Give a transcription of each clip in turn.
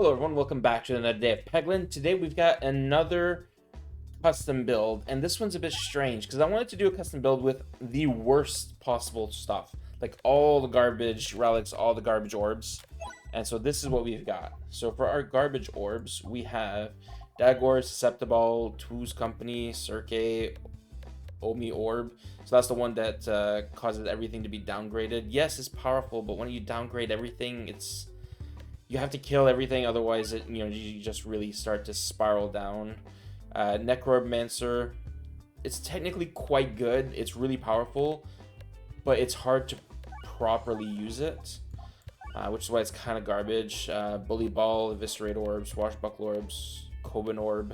Hello everyone, welcome back to another day of Peglin. Today we've got another custom build, and this one's a bit strange because I wanted to do a custom build with the worst possible stuff. Like all the garbage relics, all the garbage orbs. And so this is what we've got. So for our garbage orbs, we have Dagor, Susceptible, Two's Company, Cirque, Omi Orb. So that's the one that causes everything to be downgraded. Yes, it's powerful, but when you downgrade everything, you have to kill everything, otherwise you just really start to spiral down. Necromancer, it's technically quite good, it's really powerful, but it's hard to properly use it, which is why it's kind of garbage. Bully Ball, Eviscerate Orbs, Swashbuckle Orbs, Coban Orb.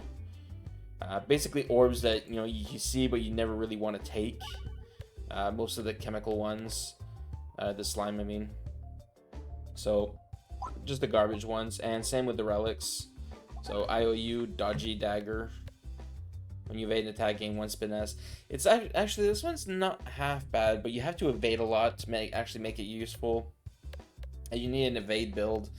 Basically orbs that you see but you never really want to take. Most of the chemical ones, the slime I mean. So just the garbage ones, and same with the relics. So IOU, Dodgy Dagger. When you evade an attack, gain 1 spin S. It's actually, this one's not half bad, but you have to evade a lot to actually make it useful. And you need an evade build.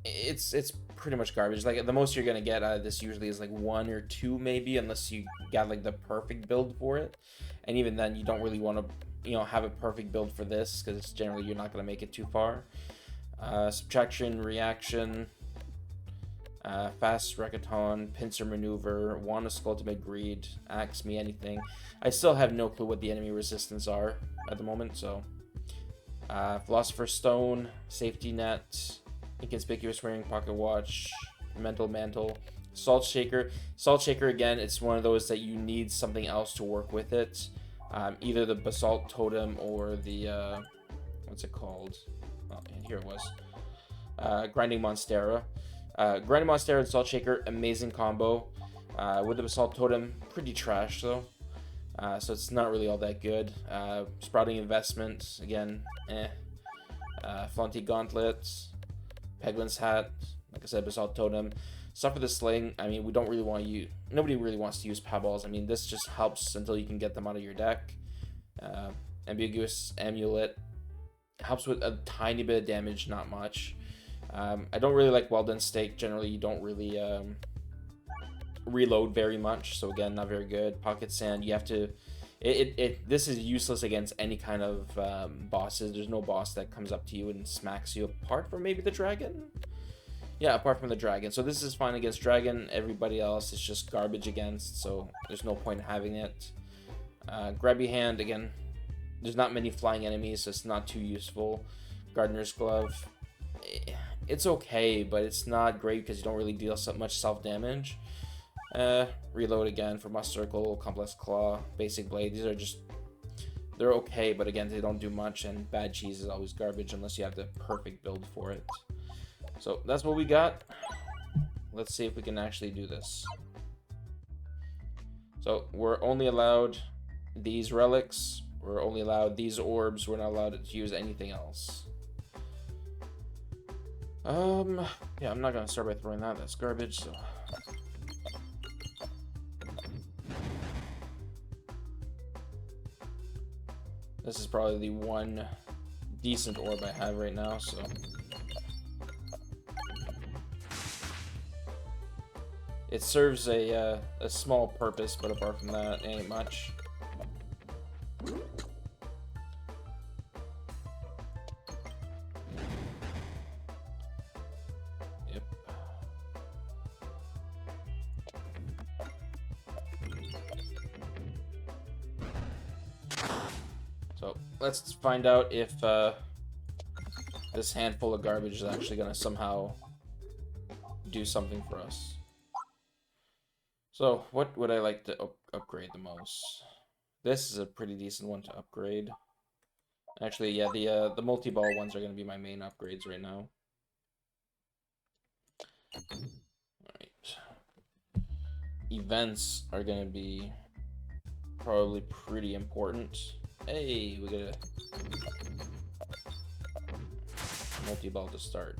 It's pretty much garbage. Like the most you're gonna get out of this usually is like 1 or 2 maybe, unless you got like the perfect build for it. And even then, you don't really want to have a perfect build for this, because generally you're not gonna make it too far. Subtraction, Reaction, Fast Recaton, Pincer Maneuver, Wanda's Ultimate Greed, Axe Me Anything. I still have no clue what the enemy resistance are at the moment, so. Philosopher's Stone, Safety Net, Inconspicuous Wearing Pocket Watch, Mental Mantle, Salt Shaker. Salt Shaker, again, it's one of those that you need something else to work with it. Either the Basalt Totem or the, what's it called? Oh, here it was. Grinding Monstera. Grinding Monstera and Salt Shaker, amazing combo. With the Basalt Totem, pretty trash though. So it's not really all that good. Sprouting Investment, again, Flaunty Gauntlet, Peglin's Hat, like I said, Basalt Totem. Suffer the Sling, I mean, we don't really want to use, nobody really wants to use Paballs. I mean, this just helps until you can get them out of your deck. Ambiguous Amulet, helps with a tiny bit of damage, not much. I don't really like Well Done Steak. Generally, you don't really reload very much, so again, not very good. Pocket Sand, you have to. This is useless against any kind of bosses. There's no boss that comes up to you and smacks you, apart from maybe the dragon. Yeah, apart from the dragon. So this is fine against dragon. Everybody else is just garbage against, so there's no point in having it. Grabby Hand, again, there's not many flying enemies, so it's not too useful. Gardener's Glove, it's okay, but it's not great because you don't really deal so much self-damage. Reload again for Must Circle, Complex Claw, Basic Blade. These are just, they're okay, but again, they don't do much, and Bad Cheese is always garbage unless you have the perfect build for it. So that's what we got. Let's see if we can actually do this. So we're only allowed these relics. We're only allowed these orbs. We're not allowed to use anything else. Yeah, I'm not gonna start by throwing that. That's garbage, so. This is probably the one decent orb I have right now, so. It serves a small purpose, but apart from that, it ain't much. Yep. So let's find out if this handful of garbage is actually gonna somehow do something for us. So, what would I like to upgrade the most? This is a pretty decent one to upgrade. Actually, yeah, the multi-ball ones are going to be my main upgrades right now. Alright. Events are going to be probably pretty important. Hey, we got a multi-ball to start.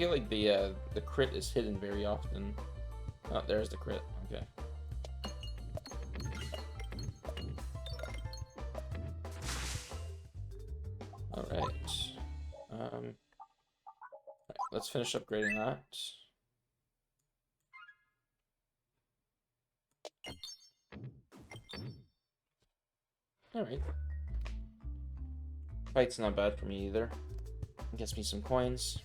feel like the crit is hidden very often. Oh, there's the crit. Okay. All right. Let's finish upgrading that. All right. Fight's not bad for me either. Gets me some coins.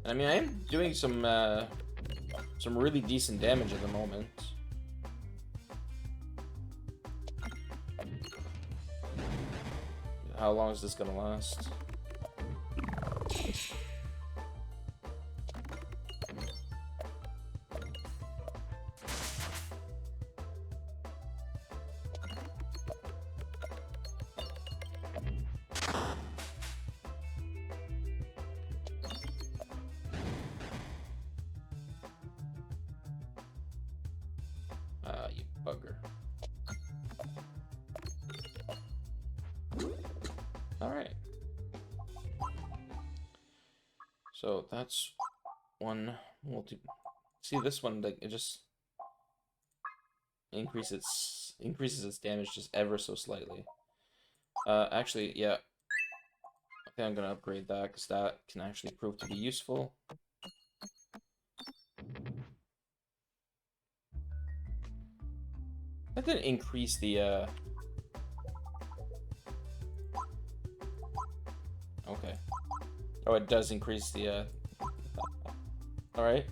I mean, I am doing some really decent damage at the moment. How long is this gonna last? You bugger. Alright. So that's one multi. See, this one, like, it just increases its damage just ever so slightly. Actually, yeah. I think I'm gonna upgrade that because that can actually prove to be useful. That didn't increase the okay. Oh, it does increase the Alright.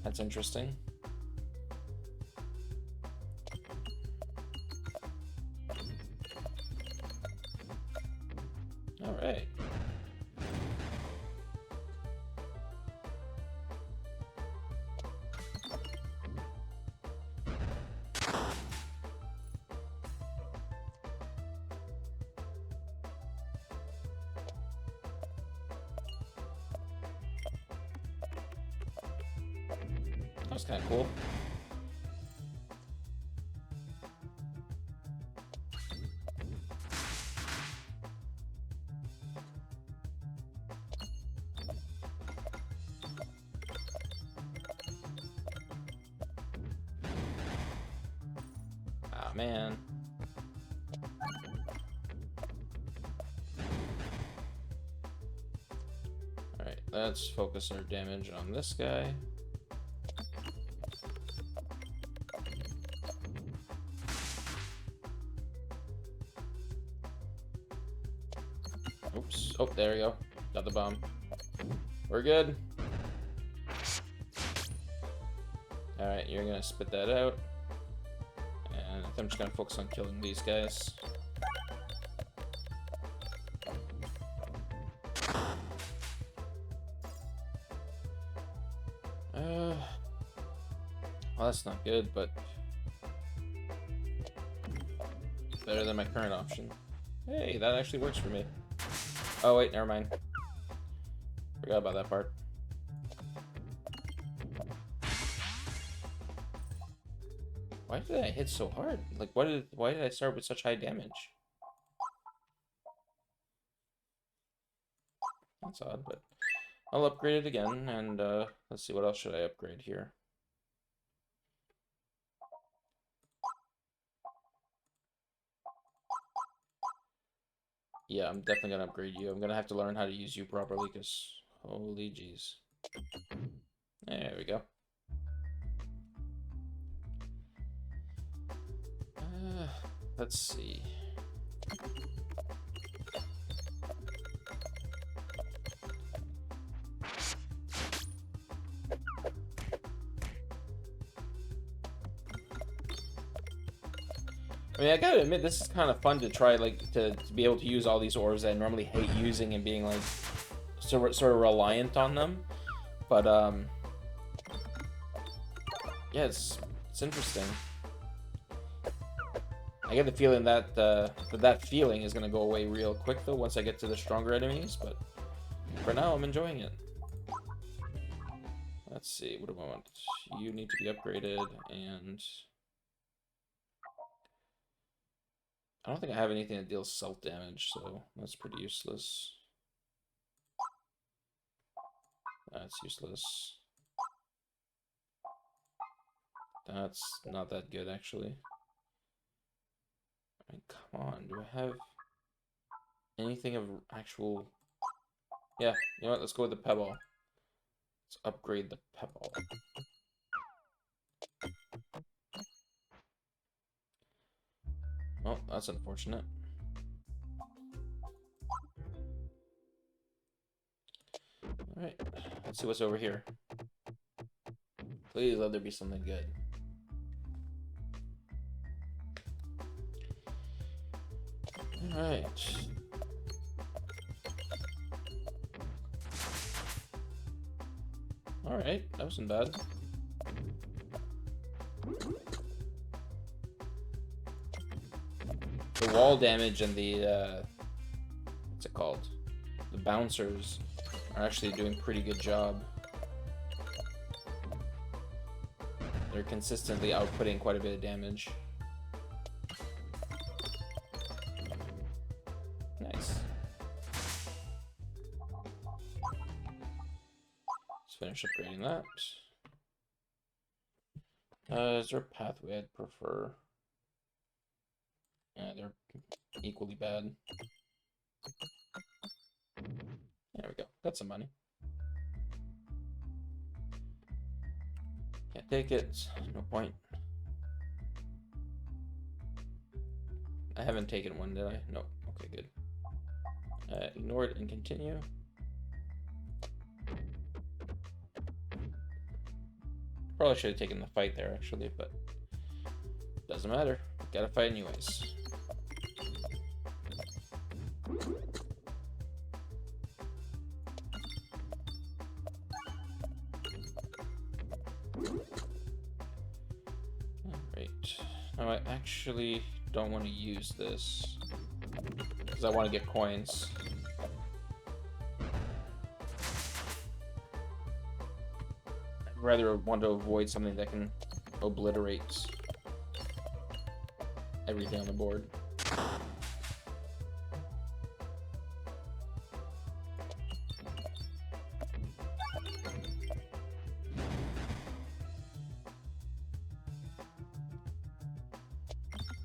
That's interesting. Alright. That was kind of cool. Ah, man. Alright, let's focus our damage on this guy. Oops. Oh, there we go. Got the bomb. We're good. Alright, you're gonna spit that out. And I'm just gonna focus on killing these guys. Well, that's not good, but better than my current option. Hey, that actually works for me. Oh, wait, never mind. Forgot about that part. Why did I hit so hard? Like, why did I start with such high damage? That's odd, but I'll upgrade it again, and let's see, what else should I upgrade here? Yeah, I'm definitely gonna upgrade you. I'm gonna have to learn how to use you properly, because holy jeez. There we go. Let's see. I mean, I gotta admit, this is kind of fun to try, like, to be able to use all these orbs that I normally hate using and being, like, sort of reliant on them. But, yeah, it's interesting. I get the feeling that that feeling is gonna go away real quick, though, once I get to the stronger enemies, but for now, I'm enjoying it. Let's see, what do I want? You need to be upgraded, and I don't think I have anything that deals self-damage, so that's pretty useless. That's useless. That's not that good, actually. I mean, come on. Do I have anything of actual... Yeah, you know what? Let's go with the Pebble. Let's upgrade the Pebble. Oh, that's unfortunate. Alright, let's see what's over here. Please let there be something good. Alright. Alright, that wasn't bad. The wall damage and the, what's it called? The bouncers are actually doing a pretty good job. They're consistently outputting quite a bit of damage. Nice. Let's finish upgrading that. Is there a pathway I'd prefer? Yeah, they're equally bad. There we go. Got some money. Can't take it. No point. I haven't taken one, did I? No. Okay, good. Ignore it and continue. Probably should have taken the fight there, actually, but doesn't matter. Gotta fight anyways. Alright. Now I actually don't want to use this because I want to get coins. I'd rather want to avoid something that can obliterate everything on the board.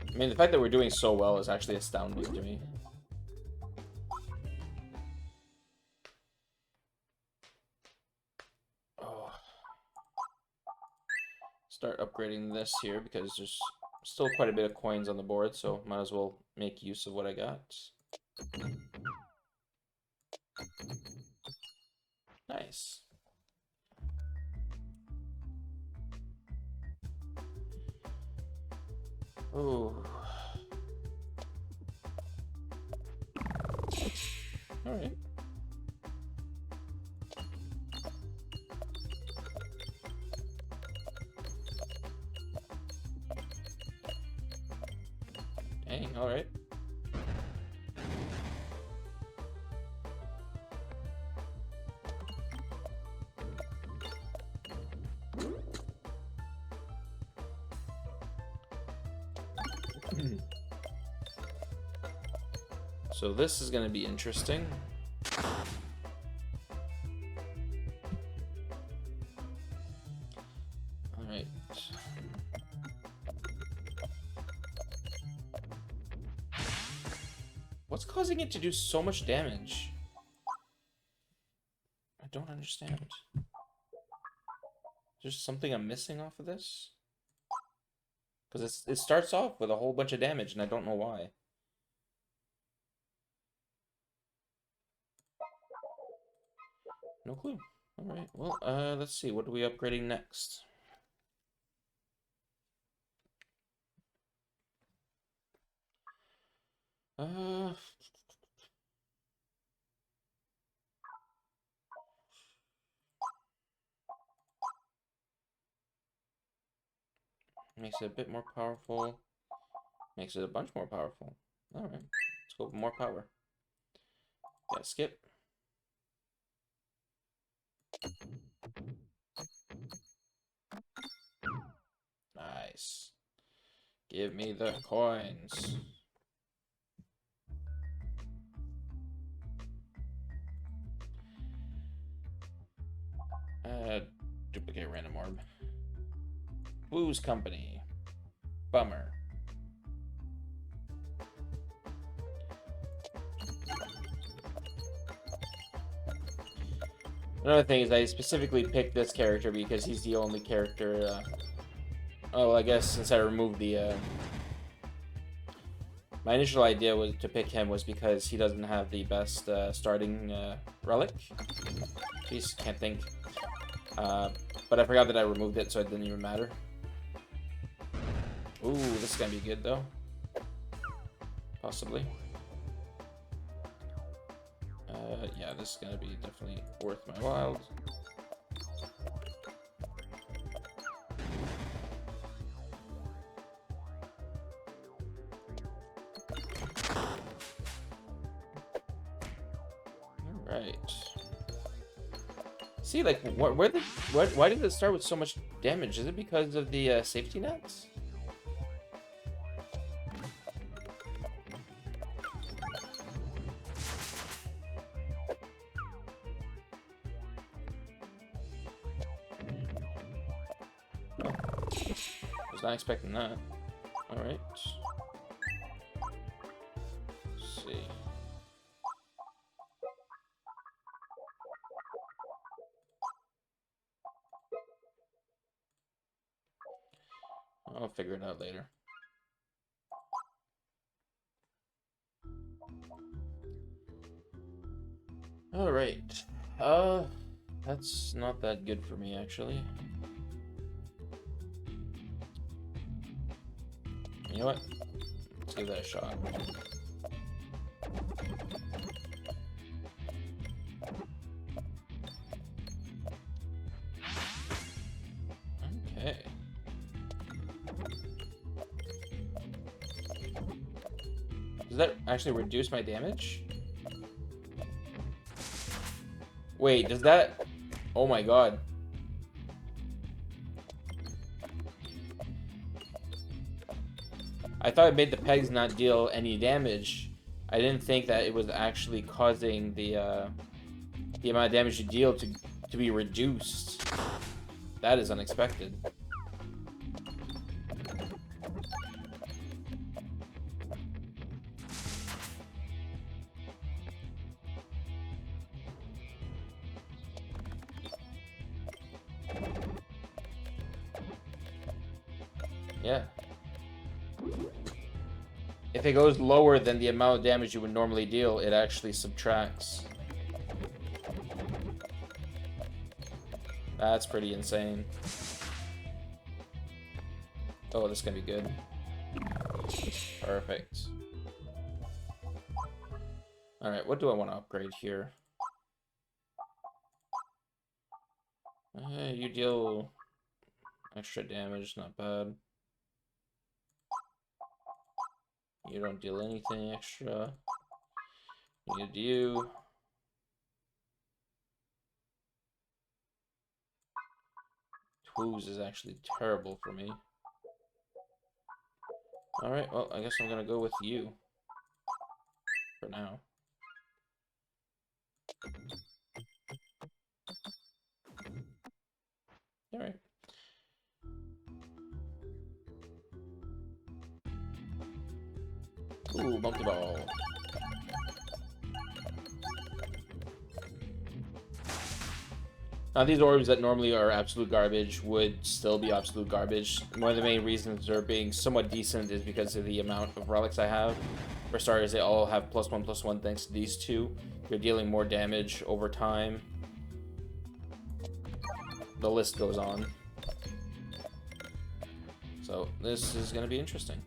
I mean, the fact that we're doing so well is actually astounding to me. Oh. Start upgrading this here because there's still quite a bit of coins on the board, so might as well make use of what I got. Nice. Oh. Alright. Dang, alright. So this is going to be interesting. Alright. What's causing it to do so much damage? I don't understand. There's something I'm missing off of this? Because it starts off with a whole bunch of damage, and I don't know why. No clue. Alright, well, let's see. What are we upgrading next? Makes it a bit more powerful. Makes it a bunch more powerful. Alright, let's go with more power. Yeah, skip. Nice. Give me the coins. Booze Company. Bummer. Another thing is I specifically picked this character because he's the only character... oh, I guess since I removed the... My initial idea was to pick him was because he doesn't have the best starting relic. Jeez, can't think. But I forgot that I removed it, so it didn't even matter. Ooh, this is gonna be good though. Possibly. Yeah, this is gonna be definitely worth my while. Alright. See, like, why did it start with so much damage? Is it because of the safety nets? Was not expecting that. Alright. Let's see. I'll figure it out later. Alright. That's not that good for me, actually. You know what? Let's give that a shot. Okay. Does that actually reduce my damage? Wait, does that... Oh my god. I thought it made the pegs not deal any damage. I didn't think that it was actually causing the amount of damage you deal to be reduced. That is unexpected. Yeah. If it goes lower than the amount of damage you would normally deal, it actually subtracts. That's pretty insane. Oh, this is gonna be good. Perfect. Alright, what do I want to upgrade here? You deal extra damage, not bad. You don't deal anything extra. Neither do you. Twos is actually terrible for me. Alright, well, I guess I'm gonna go with you. For now. Alright. Ooh, monkey ball. Now, these orbs that normally are absolute garbage would still be absolute garbage. One of the main reasons they're being somewhat decent is because of the amount of relics I have. For starters, they all have +1/+1 thanks to these two. You're dealing more damage over time. The list goes on. So, this is going to be interesting.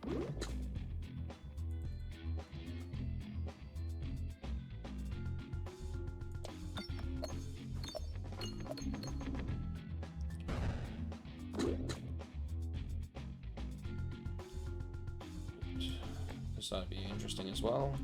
This ought to be interesting as well.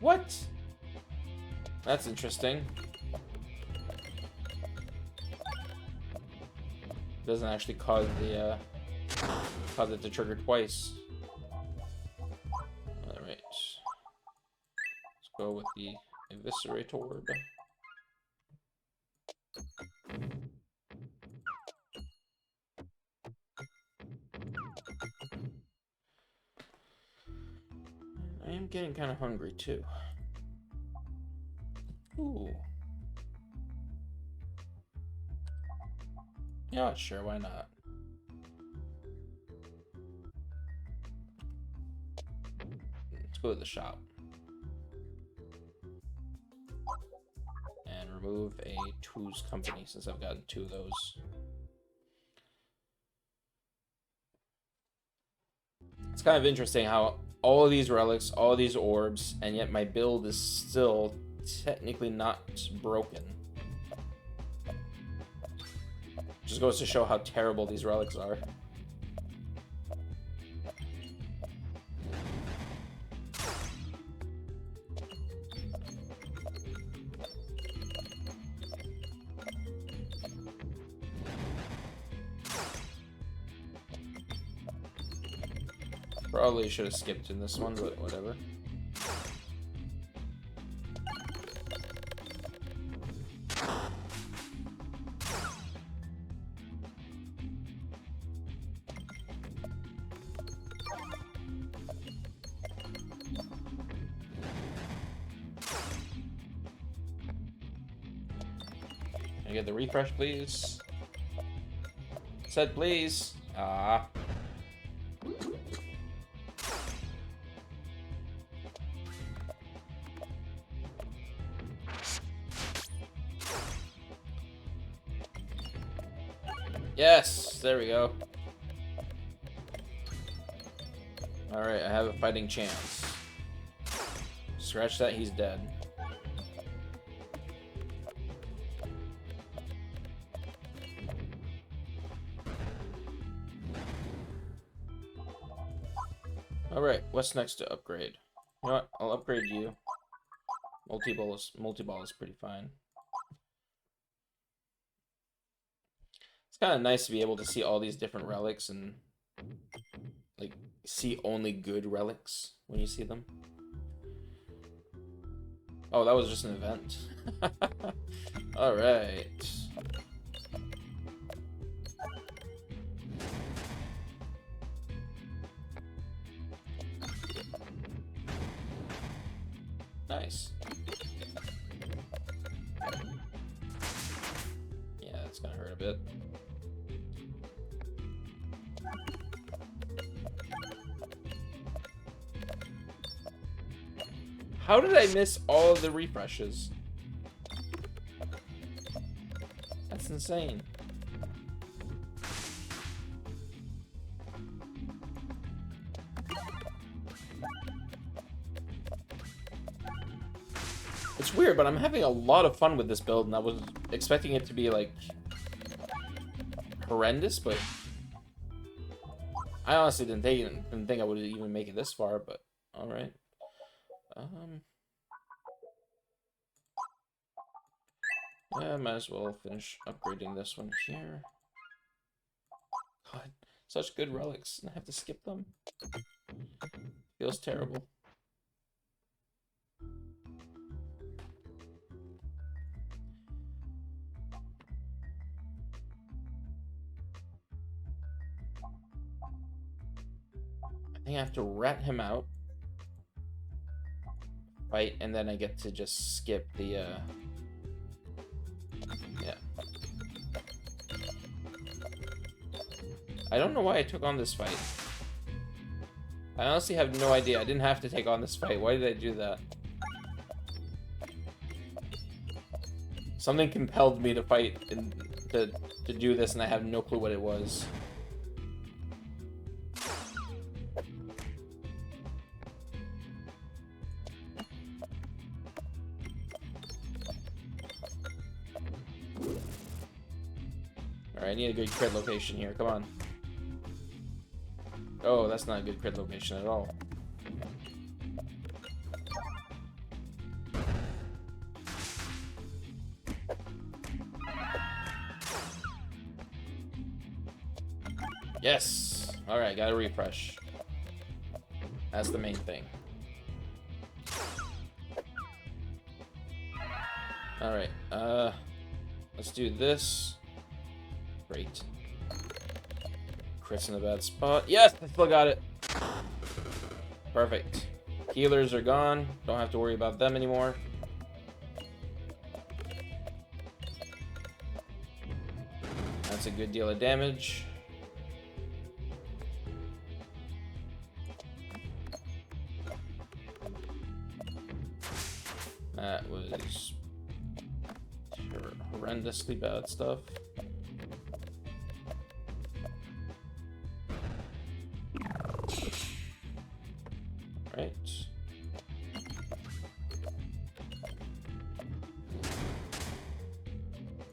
What? That's interesting. Doesn't actually cause the caused it to trigger twice. Alright. Let's go with the Eviscerate Orb. I am getting kind of hungry too. Ooh. Yeah, sure, why not? Let's go to the shop. And remove a Two's Company since I've gotten 2 of those. It's kind of interesting how all of these relics, all of these orbs, and yet my build is still technically not broken. Just goes to show how terrible these relics are. Probably should have skipped in this one, but whatever. Can I get the refresh, please? Said please. Ah. Yes, there we go. Alright, I have a fighting chance. Scratch that, he's dead. Alright, what's next to upgrade? You know what? I'll upgrade you. Multi-ball is pretty fine. It's kind of nice to be able to see all these different relics and like see only good relics when you see them. Oh, that was just an event. All right. Nice. Yeah, that's gonna hurt a bit. How did I miss all of the refreshes? That's insane. It's weird, but I'm having a lot of fun with this build, and I was expecting it to be, like, horrendous, but I honestly didn't think I would even make it this far, but alright. Yeah, might as well finish upgrading this one here. God, such good relics, and I have to skip them. Feels terrible. I think I have to rat him out. Fight, and then I get to just skip the, yeah. I don't know why I took on this fight. I honestly have no idea. I didn't have to take on this fight. Why did I do that? Something compelled me to fight and to do this, and I have no clue what it was. Alright, I need a good crit location here. Come on. Oh, that's not a good crit location at all. Yes! Alright, gotta refresh. That's the main thing. Alright, let's do this. Great. Crit's in a bad spot. Yes, I still got it. Perfect. Healers are gone. Don't have to worry about them anymore. That's a good deal of damage. That was horrendously bad stuff. Right.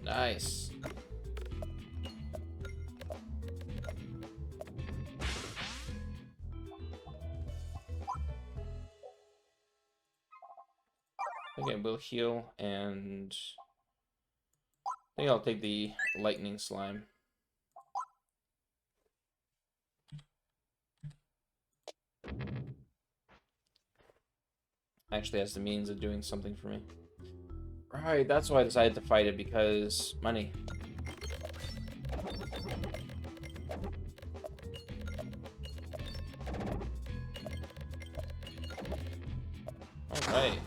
Nice. Okay, we'll heal, and I think I'll take the lightning slime. Actually has the means of doing something for me. Right, that's why I decided to fight it, because money. Alright.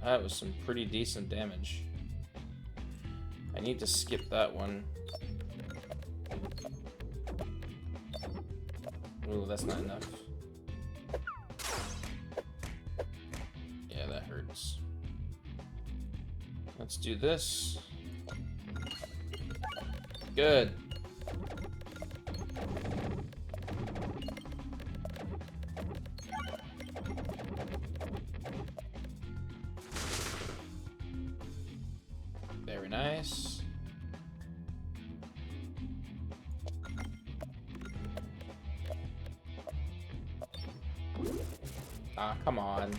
That was some pretty decent damage. I need to skip that one. Ooh, that's not enough. Yeah, that hurts. Let's do this. Good. Very nice. Ah, come on.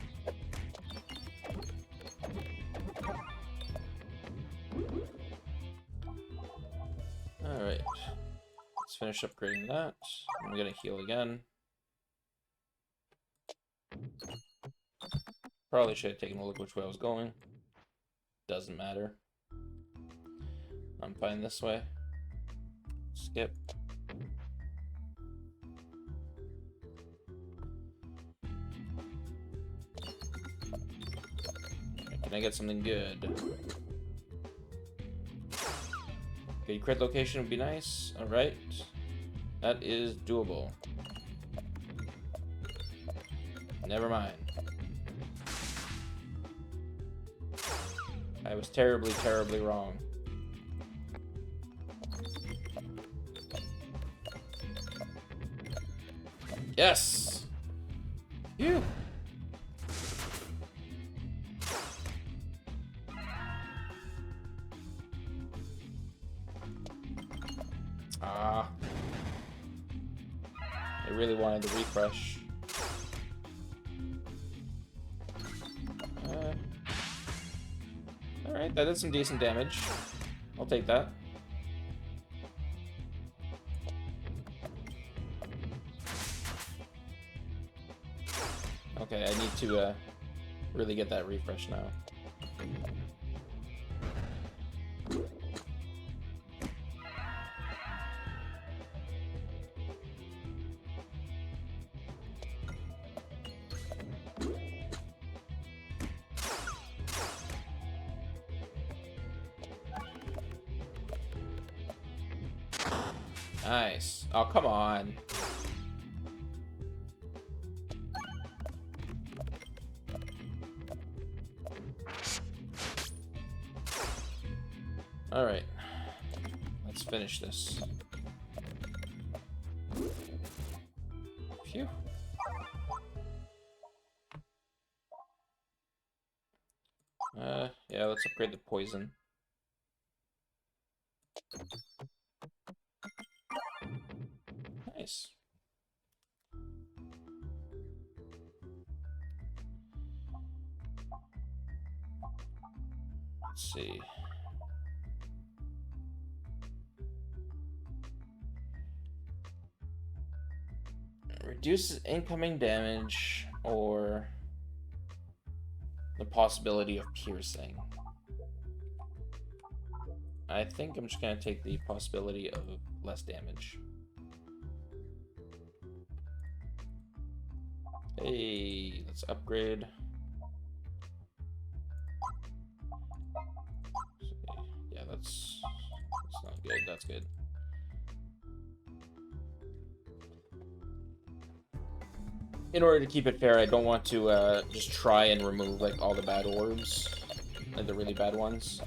Alright. Let's finish upgrading that. I'm gonna heal again. Probably should have taken a look which way I was going. Doesn't matter. I'm fine this way. Skip. Can I get something good? Okay, crit location would be nice. Alright. That is doable. Never mind. I was terribly, terribly wrong. Yes! Phew! Ah. I really wanted to refresh. Alright, that did some decent damage. I'll take that. Okay, I need to really get that refresh now. Nice. Oh, come on. All right. Let's finish this. Phew. Yeah, let's upgrade the poison. Nice. Let's see. reduces incoming damage or the possibility of piercing. I think I'm just gonna take the possibility of less damage. Hey, let's upgrade. Yeah, that's not good. That's good. In order to keep it fair, I don't want to just try and remove like all the bad orbs, like the really bad ones.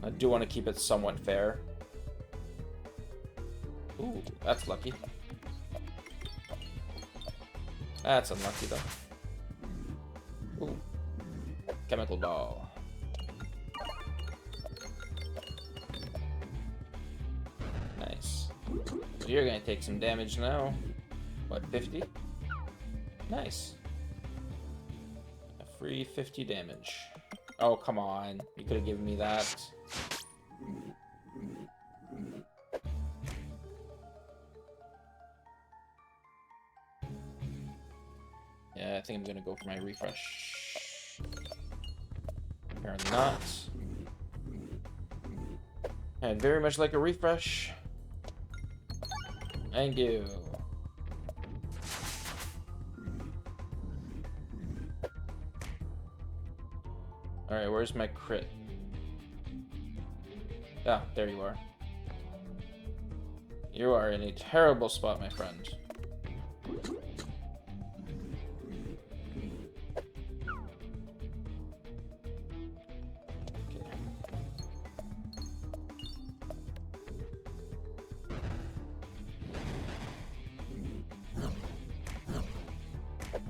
I do want to keep it somewhat fair. Ooh, that's lucky. That's unlucky though. Ooh, chemical ball. Nice. So you're gonna take some damage now. What, 50? Nice. A free 50 damage. Oh, come on. You could have given me that. Yeah, I think I'm gonna go for my refresh. Apparently not. I'd very much like a refresh. Thank you. Alright, where's my crit? Ah, there you are. You are in a terrible spot, my friend.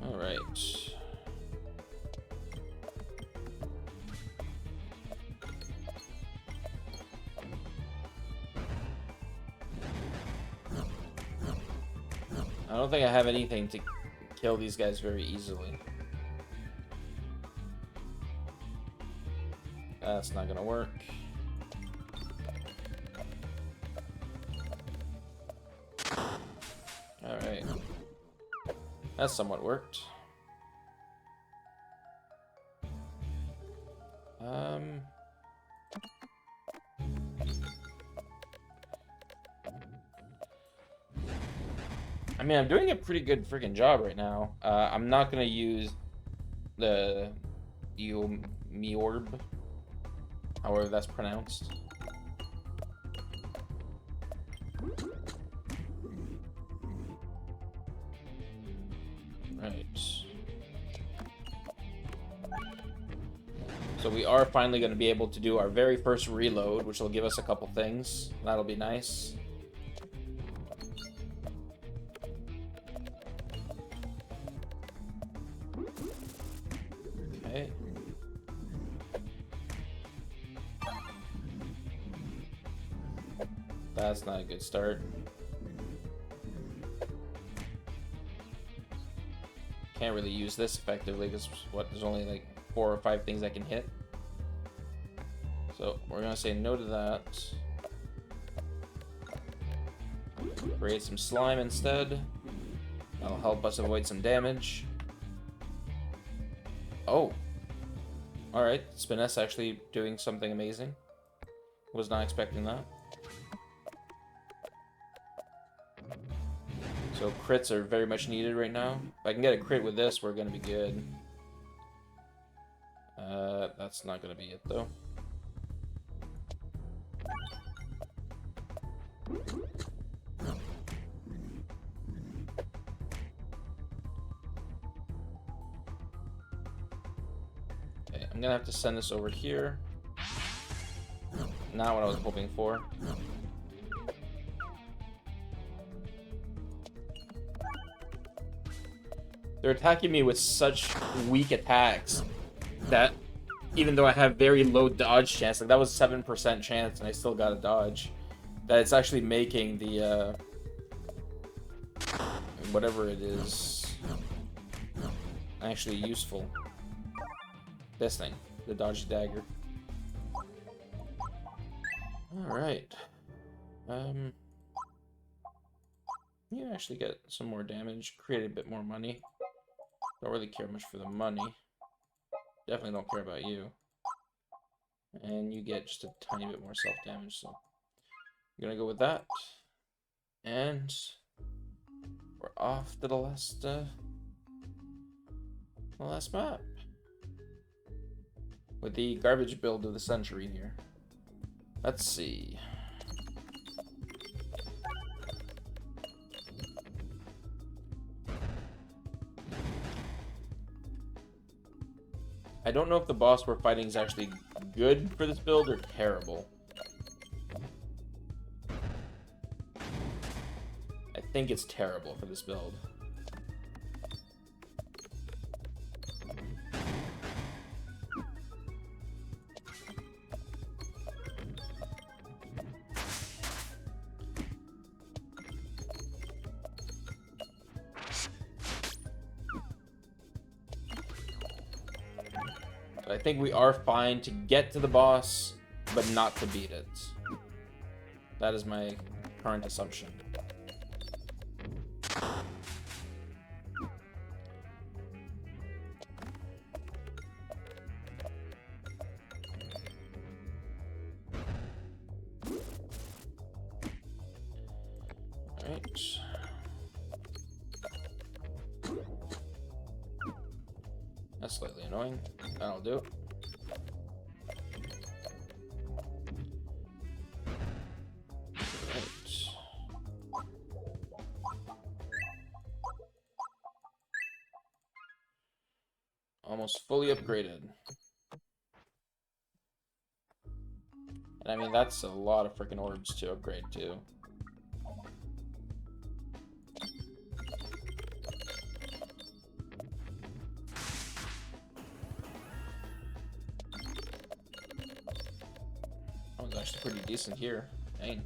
Alright. I don't think I have anything to kill these guys very easily. That's not gonna work. Alright. That somewhat worked. I mean, I'm doing a pretty good freaking job right now. I'm not gonna use the Miorb, however that's pronounced. Right. So we are finally going to be able to do our very first reload, which will give us a couple things. That'll be nice. Okay. That's not a good start. Can't really use this effectively because what, there's only like 4 or 5 things I can hit. So we're gonna say no to that. Create some slime instead. That'll help us avoid some damage. Oh. Alright, Spiness actually doing something amazing. Was not expecting that. So crits are very much needed right now. If I can get a crit with this, we're gonna be good. That's not gonna be it though. Okay, I'm gonna have to send this over here. Not what I was hoping for. They're attacking me with such weak attacks that even though I have very low dodge chance, like that was 7% chance and I still got a dodge, that it's actually making the whatever it is actually useful. This thing, the dodge dagger. Alright. You actually get some more damage, create a bit more money. Don't really care much for the money. Definitely don't care about you. And you get just a tiny bit more self-damage, so I'm gonna go with that. And we're off to the last map. With the garbage build of the century here. Let's see. I don't know if the boss we're fighting is actually good for this build or terrible. I think it's terrible for this build. I think we are fine to get to the boss, but not to beat it. That is my current assumption. Alright. That's slightly annoying. That'll do. Right. Almost fully upgraded. And I mean, that's a lot of freaking orbs to upgrade to. Actually pretty decent here. Dang.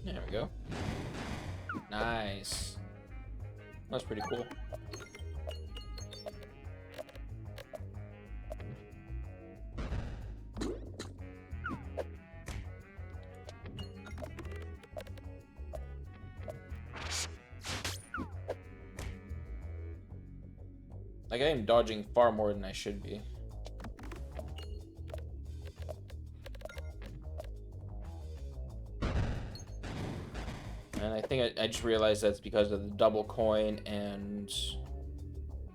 There we go. Nice. That's pretty cool. Like, I am dodging far more than I should be. And I think I just realized that's because of the double coin and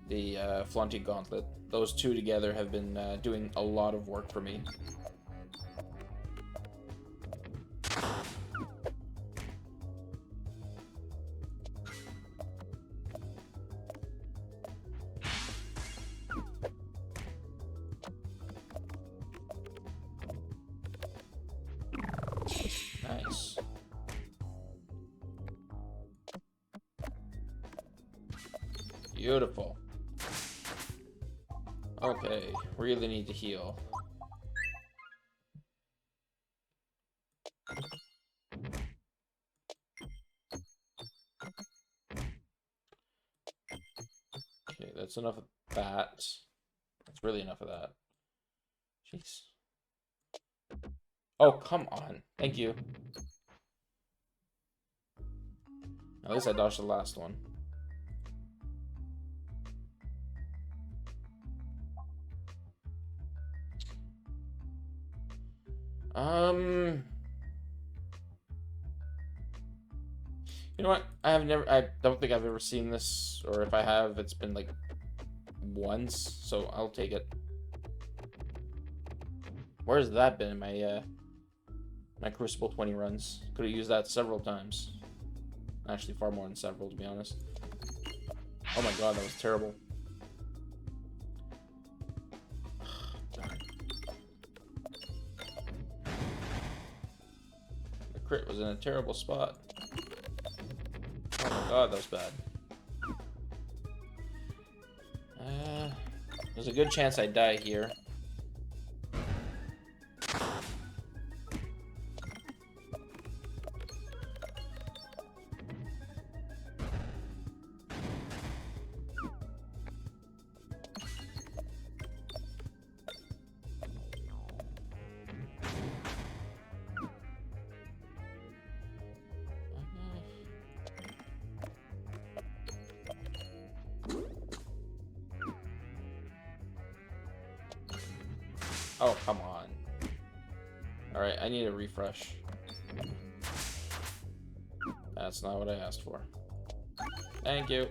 the Flaunty Gauntlet. Those two together have been doing a lot of work for me. Nice. Beautiful. Okay, really need to heal. Okay, that's enough of that. That's really enough of that. Jeez. Oh, come on. Thank you. At least I dodged the last one. You know what? I don't think I've ever seen this, or if I have, it's been like once, so I'll take it. Where's that been in my my Crucible 20 runs? Could have used that several times. Actually, far more than several, to be honest. Oh my god, that was terrible. Darn. The crit was in a terrible spot. Oh my god, that was bad. There's a good chance I die here. Oh, come on. Alright, I need a refresh. That's not what I asked for. Thank you.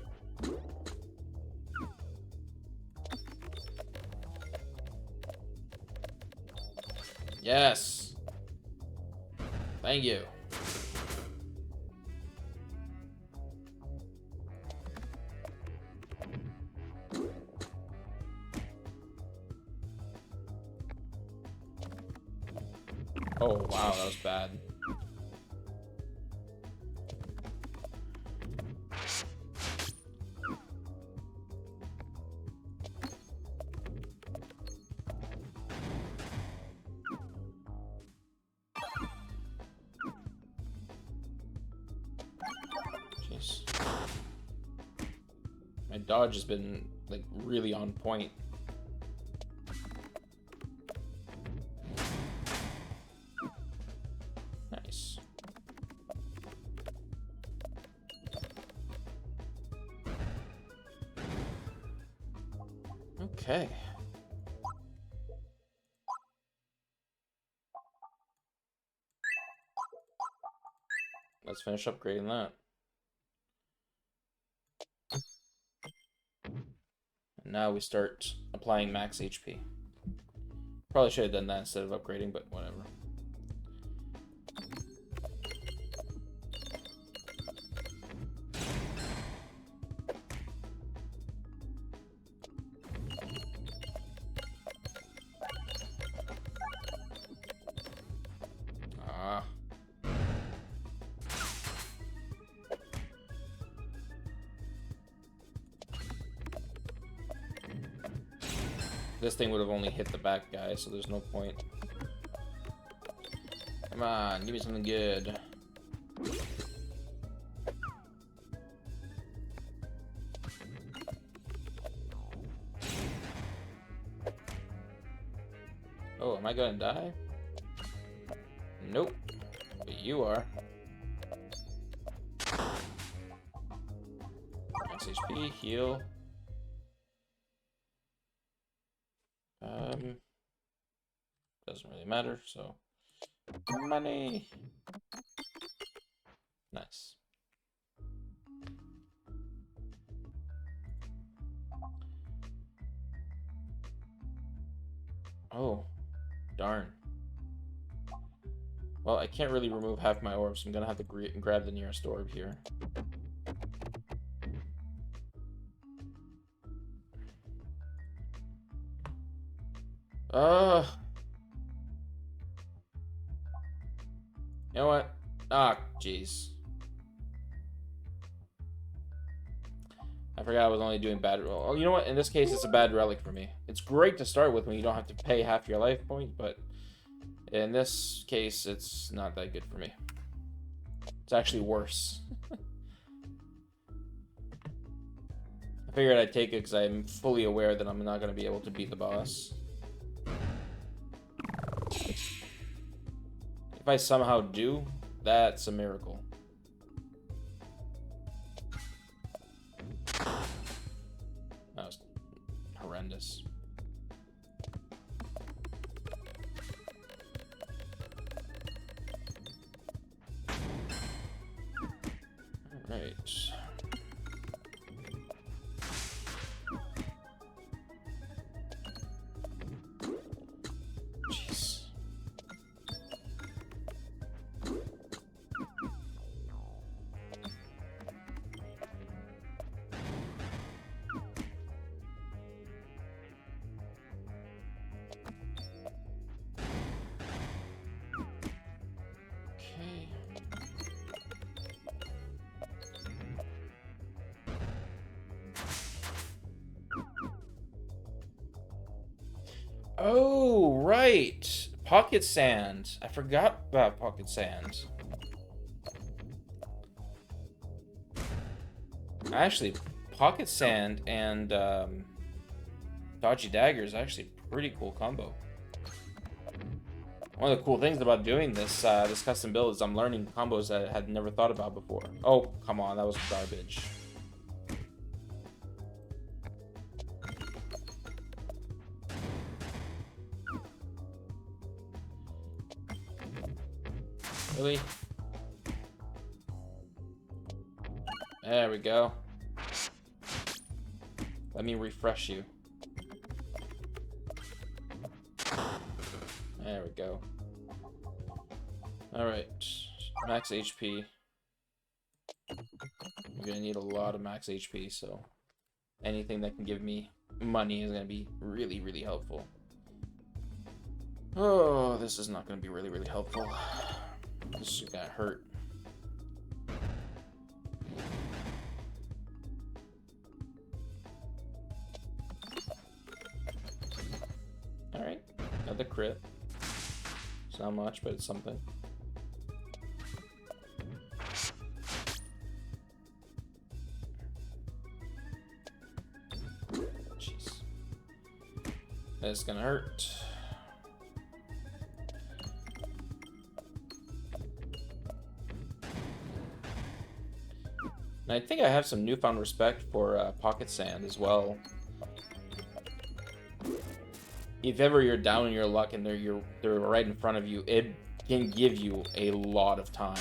Yes. Thank you. Oh, wow, that was bad. Jeez. My dodge has been, like, really on point. Nice. Okay. Let's finish upgrading that. And now we start applying max HP. Probably should have done that instead of upgrading, but whatever. Ah. This thing would have only hit the back guy, so there's no point. Come on, give me something good. Oh, am I gonna die? Nope. But you are. Max HP, heal. Doesn't really matter, so money. Nice. Oh, darn. Well, I can't really remove half my orbs, so I'm gonna have to grab the nearest orb here. You know what? Ah, jeez. I forgot I was only doing bad. Oh, you know what? In this case, it's a bad relic for me. It's great to start with when you don't have to pay half your life points, but in this case, it's not that good for me. It's actually worse. I figured I'd take it because I'm fully aware that I'm not going to be able to beat the boss. If I somehow do, that's a miracle. That was horrendous. All right. Jeez. Oh, right. Pocket sand. I forgot about pocket sand. Actually, pocket sand and dodgy dagger is actually a pretty cool combo. One of the cool things about doing this this custom build is I'm learning combos that I had never thought about before. Oh, come on, that was garbage. Really? There we go. Let me refresh you. There we go. Alright. Max HP. I'm gonna need a lot of max HP, so anything that can give me money is gonna be really, really helpful. Oh, this is not gonna be really, really helpful. This is gonna hurt. Alright, another crit. It's not much, but it's something. Jeez. That's gonna hurt. And I think I have some newfound respect for pocket sand as well. If ever you're down in your luck and they're right in front of you, it can give you a lot of time.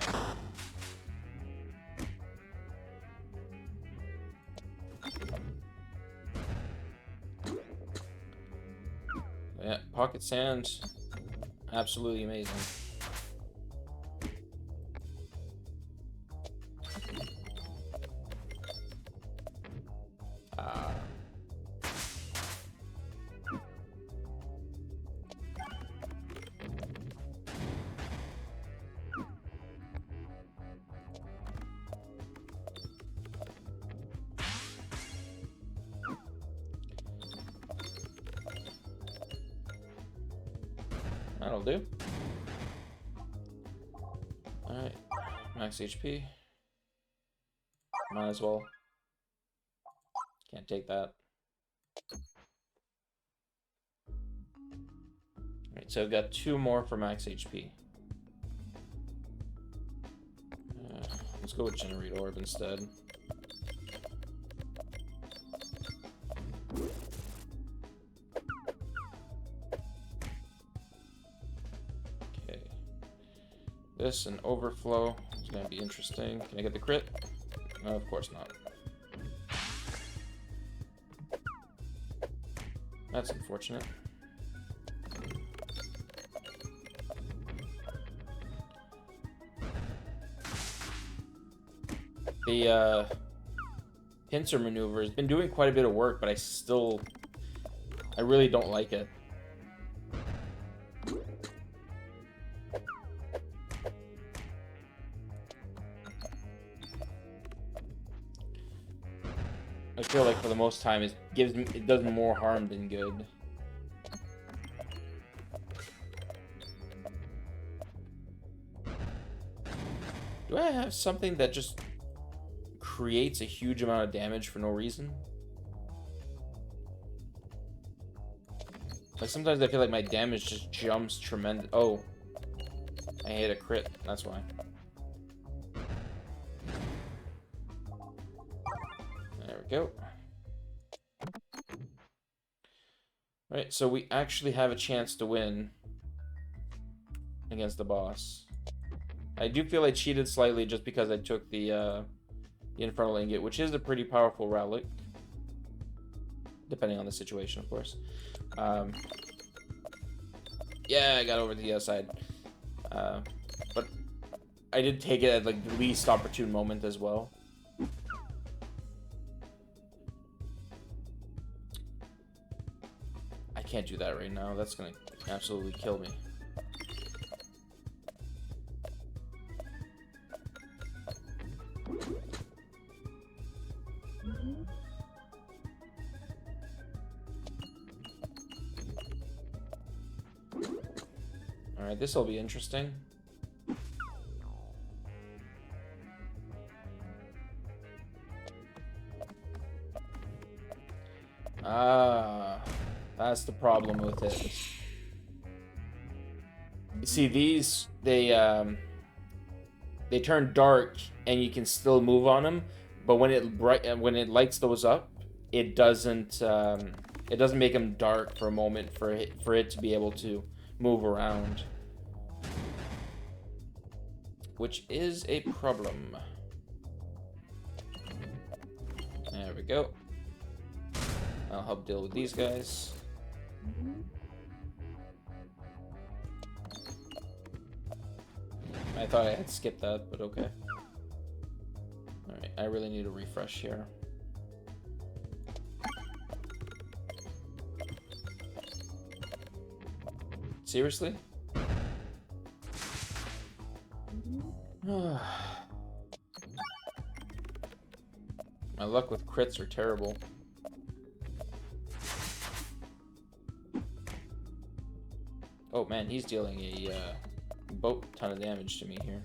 Yeah, pocket sand, absolutely amazing. That'll do. Alright, max HP. Might as well. Can't take that. Alright, so I've got 2 more for max HP. Let's go with Generate Orb instead. Okay. This and Overflow is going to be interesting. Can I get the crit? No, of course not. That's unfortunate. The pincer maneuver has been doing quite a bit of work, but I really don't like it. I feel like for the most time it does more harm than good. Do I have something that just creates a huge amount of damage for no reason? Like sometimes I feel like my damage just jumps tremendous. Oh, I hit a crit. That's why. There we go. Alright, so we actually have a chance to win against the boss. I do feel I cheated slightly just because I took the Infernal Ingot, which is a pretty powerful relic. Depending on the situation, of course. Yeah, I got over to the other side. But I did take it at like the least opportune moment as well. I can't do that right now. That's gonna absolutely kill me. Alright, this will be interesting. Ah, that's the problem with it. You see, these, they turn dark and you can still move on them, but when it lights those up, it doesn't make them dark for a moment for it to be able to move around, which is a problem. There we go. I'll help deal with these guys. I thought I had skipped that, but okay. Alright, I really need a refresh here. Seriously? My luck with crits are terrible. Oh man, he's dealing a boat ton of damage to me here.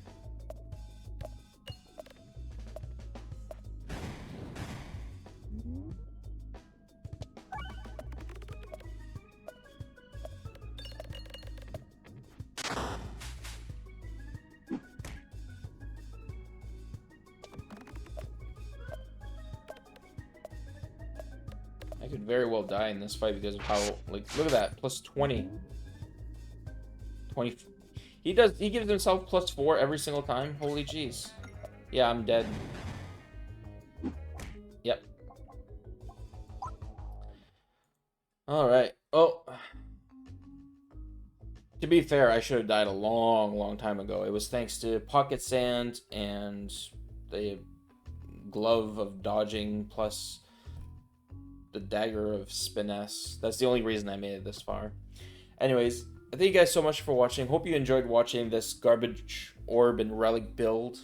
I could very well die in this fight because of how, like, look at that, plus 20. 20. He gives himself plus 4 every single time. Holy jeez. Yeah, I'm dead. Yep. Alright. Oh. To be fair, I should have died a long time ago. It was thanks to pocket sand and the glove of dodging plus the dagger of finesse. That's the only reason I made it this far. Anyways, thank you guys so much for watching. Hope you enjoyed watching this garbage orb and relic build.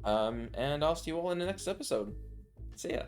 And I'll see you all in the next episode. See ya.